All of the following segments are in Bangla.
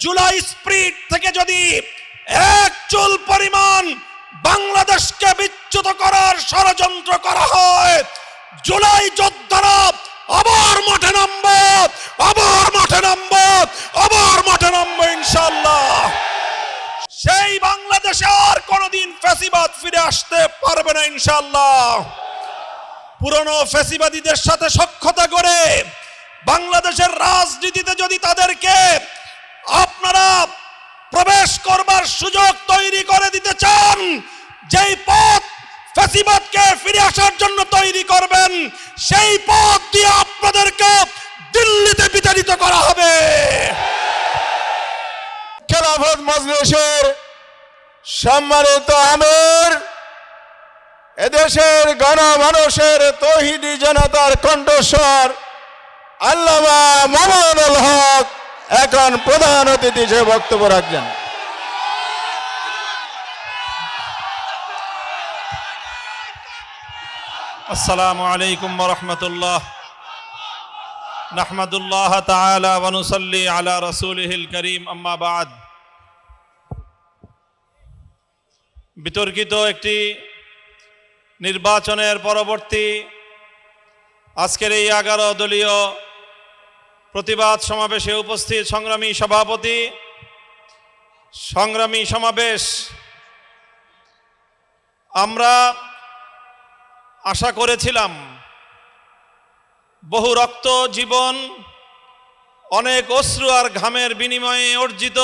জুলাই স্প্রিট থেকে যদি এক চুল পরিমাণ বাংলাদেশকে বিচ্যুত করার ষড়যন্ত্র করা হয়, জুলাই যোদ্ধারা আবার মাঠে নামবো, আবার মাঠে নামবো, আবার মাঠে নামবো ইনশাআল্লাহ। সেই বাংলাদেশে আর কোনোদিন ফ্যাসিবাদ ফিরে আসতে পারবে না ইনশাআল্লাহ। পুরনো ফ্যাসিবাদীদের সাথে সখ্যতা করে বাংলাদেশের রাজনীতিতে যদি তাদেরকে আপনারা প্রবেশ করবার সুযোগ তৈরি করে দিতে চান, যেই পথ ফ্যাসিবাদকে ফিরে আসার জন্য তৈরি করবেন, সেই পথ দিয়ে আপনাদেরকে দিল্লিতে বিতাড়িত করা হবে। খেলাফত মজলিসের সম্মানিত আমির, এদেশের গণমানুষের তৌহিদি জনতার কণ্ঠস্বর আল্লামা মামুনুল হক এখন প্রধান অতিথি হিসেবে বক্তব্য রাখছেন। আসসালামু আলাইকুম ওয়া রাহমাতুল্লাহ। নাহমাদুল্লাহ তাআলা ওয়া নুসাল্লি আলা রাসূলিহিল কারীম, আম্মা বা'দ। বিতর্কিত একটি নির্বাচনের পরবর্তী আজকের এই 11 দলীয় প্রতিবাদ সমাবেশে উপস্থিত সংগ্রামী সভাপতি, সংগ্রামী সমাবেশ, আমরা আশা করেছিলাম বহু রক্ত, জীবন, অনেক অশ্রু আর ঘামের বিনিময়ে অর্জিত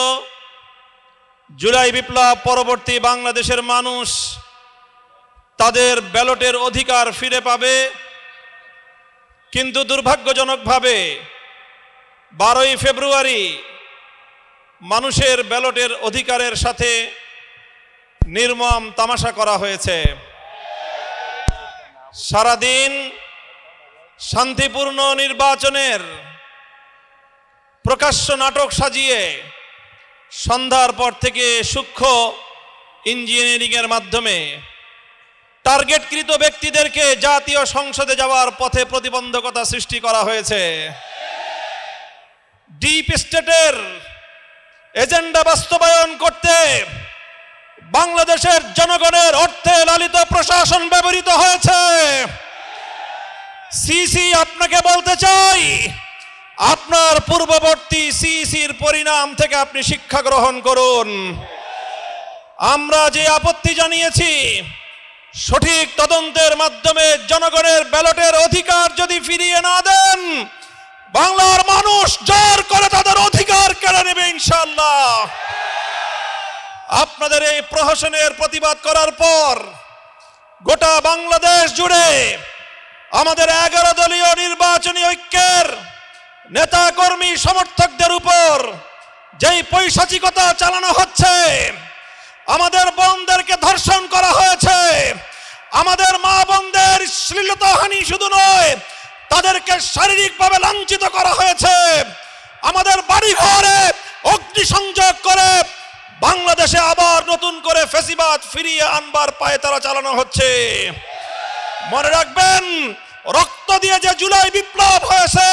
জুলাই বিপ্লব পরবর্তী বাংলাদেশের মানুষ তাদের ব্যালটের অধিকার ফিরে পাবে। কিন্তু দুর্ভাগ্যজনকভাবে 12ই ফেব্রুয়ারি মানুষের ব্যালটের অধিকারের সাথে নির্মম তামাশা করা হয়েছে। সারাদিন শান্তিপূর্ণ নির্বাচনের প্রকাশ্য নাটক সাজিয়ে সন্ধ্যার পর থেকে সূক্ষ্ম ইঞ্জিনিয়ারিংয়ের মাধ্যমে টার্গেটকৃত ব্যক্তিদেরকে জাতীয় সংসদে যাওয়ার পথে প্রতিবন্ধকতা সৃষ্টি করা হয়েছে। ডিপ স্টেটের এজেন্ডা বাস্তবায়ন করতে বাংলাদেশের জনগণের অর্থে লালিত প্রশাসন ব্যবহৃত হয়েছে। সিসি, আপনাকে বলতে চাই, আপনার পূর্ববর্তী সিসির পরিণাম থেকে আপনি শিক্ষা গ্রহণ করুন। আমরা যে আপত্তি জানিয়েছি, সঠিক তদন্তের মাধ্যমে জনগণের ব্যালটের অধিকার যদি ফিরিয়ে না দেন, বাংলার মানুষ জোর করে তাদের অধিকার কেড়ে নেবে ইনশাআল্লাহ। আপনাদের এই প্রহসনের প্রতিবাদ করার পর গোটা বাংলাদেশ জুড়ে আমাদের 11 দলীয় নির্বাচনী ঐক্যের নেতা কর্মী সমর্থকদের উপর যেই পৈশাচিকতা চালানো হচ্ছে, আমাদের বোনদেরকে ধর্ষণ করা হয়েছে, আমাদের মা বোনদের শ্লীলতাহানি শুধু নয়, তাদেরকে শারীরিকভাবে লাঞ্ছিত করা হয়েছে, আমাদের বাড়িঘরে অগ্নিসংযোগ করে বাংলাদেশে আবার নতুন করে ফ্যাসিবাদ ফিরিয়ে আনবার পায়তারা চালানো হচ্ছে। মনে রাখবেন, রক্ত দিয়ে যে জুলাই বিপ্লব হয়েছে,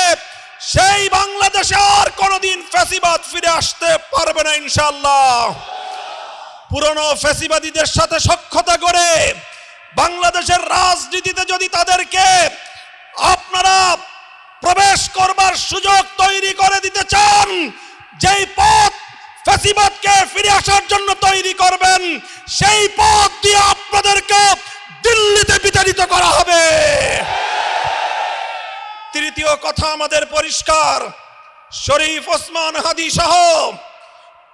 সেই বাংলাদেশে আর কোনোদিন ফ্যাসিবাদ ফিরে আসতে পারবে না ইনশাআল্লাহ। পুরনো ফ্যাসিবাদীদের সাথে সখ্যতা করে বাংলাদেশের রাজনীতিতে যদি তাদেরকে আপনারা প্রবেশ করবার সুযোগ তৈরি করে দিতে চান, যেই পথ ফ্যাসিবাদকে ফিরে আসার জন্য তৈরি করবেন, সেই পথ দিয়ে আপনাদেরকে দিল্লিতে বিতাড়িত করা হবে। তৃতীয় কথা আমাদের পরিষ্কার, শরীফ ওসমান হাদি সহ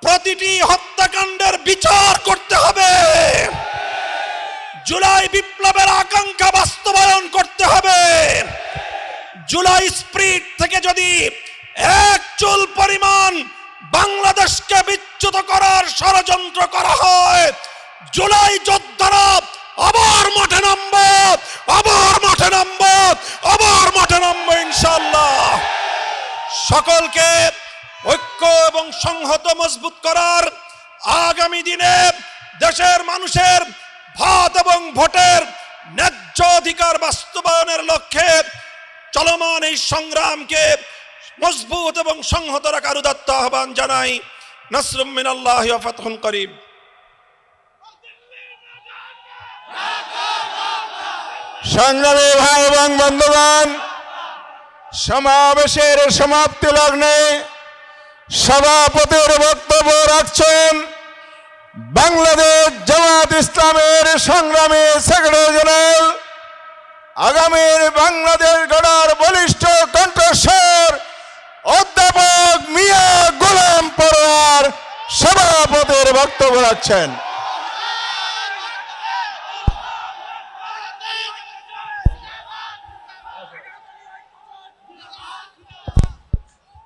প্রতিটি হত্যাকাণ্ডের বিচার করতে হবে। জুলাই বিপ্লবের আকাঙ্ক্ষা বাস্তবায়ন করতে হবে। জুলাই স্প্রিট থেকে যদি এক চুল পরিমাণ বাংলাদেশকে বিচ্যুত করার ষড়যন্ত্র করা হয়, জুলাই যোদ্ধারা আবার মাঠে নামবো, আবার মাঠে নামবো, আবার মাঠে নামবো ইনশাআল্লাহ। সকলকে ঐক্য এবং সংহত মজবুত করার, আগামী দিনে দেশের মানুষের ভাত এবং ভোটের ন্যায্য অধিকার বাস্তবায়নের লক্ষ্যে চলমান এই সংগ্রামকে মজবুত এবং সংহত রাখার উদাত্ত আহ্বান জানাই। নাসরুম মিনাল্লাহি ওয়া ফাতহুন করিব। সংগ্রামী ভাই এবং বন্ধুগণ, সমাবেশের সমাপ্তি লগ্নে সভাপতির বক্তব্য রাখছেন বাংলাদেশ জামাত ইসলামের সংগ্রামী সেক্রেটারি জেনারেল, আগামীর বাংলাদেশ গড়ার বলিষ্ঠ কণ্ঠস্বর অধ্যাপক মিয়া গোলাম পরোয়ার সভাপতির বক্তব্য রাখছেন।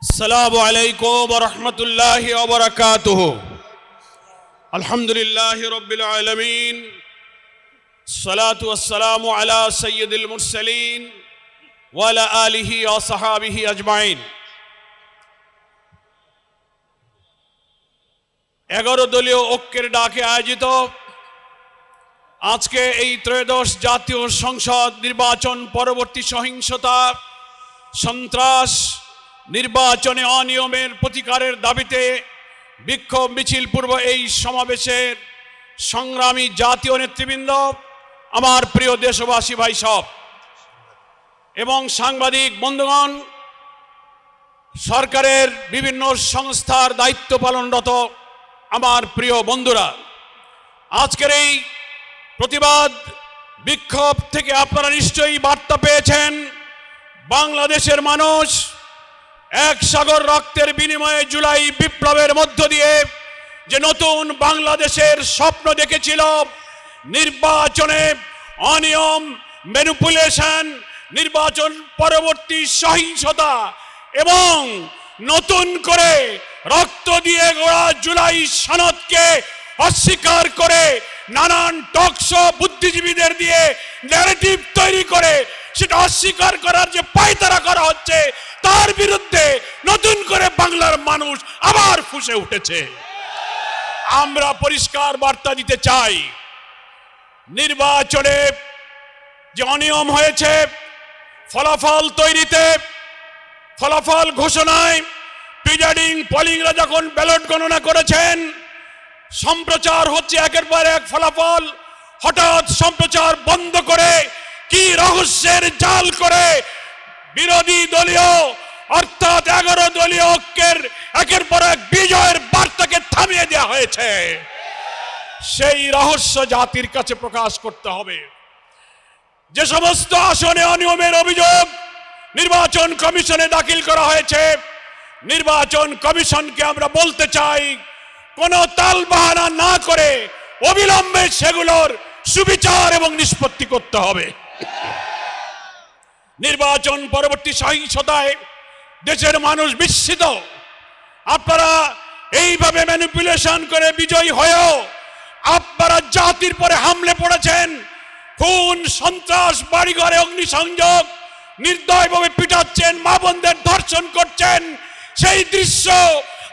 আসসালামু আলাইকুম ওয়া রাহমাতুল্লাহি ওয়া বারাকাতুহু। আলহামদুলিল্লাহি রাব্বিল আলামিন, সালাতু ওয়াসসালামু আলা সাইয়্যিদিল মুরসালিন ওয়া আলা আলিহি ওয়া সাহাবিহি আজমাইন। 11 দলীয় ঐক্যের ডাকে আয়োজিত আজকে এই ত্রয়োদশ জাতীয় সংসদ নির্বাচন পরবর্তী সহিংসতা, সন্ত্রাস, নির্বাচনে অনিয়মের প্রতিকারের দাবিতে বিক্ষোভ মিছিল পূর্ব এই সমাবেশের সংগ্রামী জাতীয় নেতৃবৃন্দ, আমার প্রিয় দেশবাসী ভাই সব এবং সাংবাদিক বন্ধুগণ, সরকারের বিভিন্ন সংস্থার দায়িত্ব পালনরত আমার প্রিয় বন্ধুরা, আজকের এই প্রতিবাদ বিক্ষোভ থেকে আপনারা নিশ্চয়ই বার্তা পেয়েছেন। বাংলাদেশের মানুষ এক সাগর রক্তের বিনিময়ে জুলাই বিপ্লবের মধ্য দিয়ে যে নতুন বাংলাদেশের স্বপ্ন দেখেছিল, নির্বাচনে অনিয়ম, ম্যানিপুলেশন, নির্বাচন পরবর্তী সহিংসতা এবং নতুন করে রক্ত দিয়ে গড়া জুলাই সনদকে অস্বীকার করে নানান টকশো বুদ্ধিজীবীদের দিয়ে ন্যারেটিভ তৈরি করে সেটা অস্বীকার করার যে পায়তারা করা হচ্ছে, তার বিরুদ্ধে নতুন করে বাংলার মানুষ আবার ফুঁসে উঠেছে। আমরা পরিষ্কার বার্তা দিতে চাই, নির্বাচনে যে অনিয়ম হয়েছে, ফলাফল তৈরিতে, ফলাফল ঘোষণায়, প্রিজাইডিং পোলিংরা যখন ব্যালট গণনা করেছেন, সম্প্রচার হচ্ছে একের পর এক ফলাফল, হঠাৎ সম্প্রচার বন্ধ করে কি রহস্যের জাল করে বিরোধী দলীয় অর্থাৎ 11 দলীয় ঐক্যের একের পর এক বিজয়ের বার্তাকে থামিয়ে দেওয়া হয়েছে। সেই রহস্য জাতির কাছে প্রকাশ করতে হবে। যে সমস্ত আসনে অনিয়মের অভিযোগ নির্বাচন কমিশনে দাখিল করা হয়েছে, নির্বাচন কমিশনকে আমরা বলতে চাই, কোনো তালবাহানা না করে অবিলম্বে সেগুলোর সুবিচার এবং নিষ্পত্তি করতে হবে। নির্বাচন পরবর্তী সহিংসতায় দেশের মানুষ বিস্মিত। আপনারা এইভাবে ম্যানিপুলেশন করে বিজয়ী হয়েও আপনারা জাতির পরে হামলে পড়েছেন, খুন, সন্ত্রাস, বাড়িঘরে অগ্নিসংযোগ, নির্দয়ভাবে পিটাচ্ছেন, মা বোনদের ধর্ষণ করছেন। সেই দৃশ্য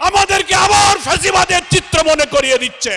আমাদেরকে আবার ফ্যাসিবাদের চিত্র মনে করিয়ে দিচ্ছে।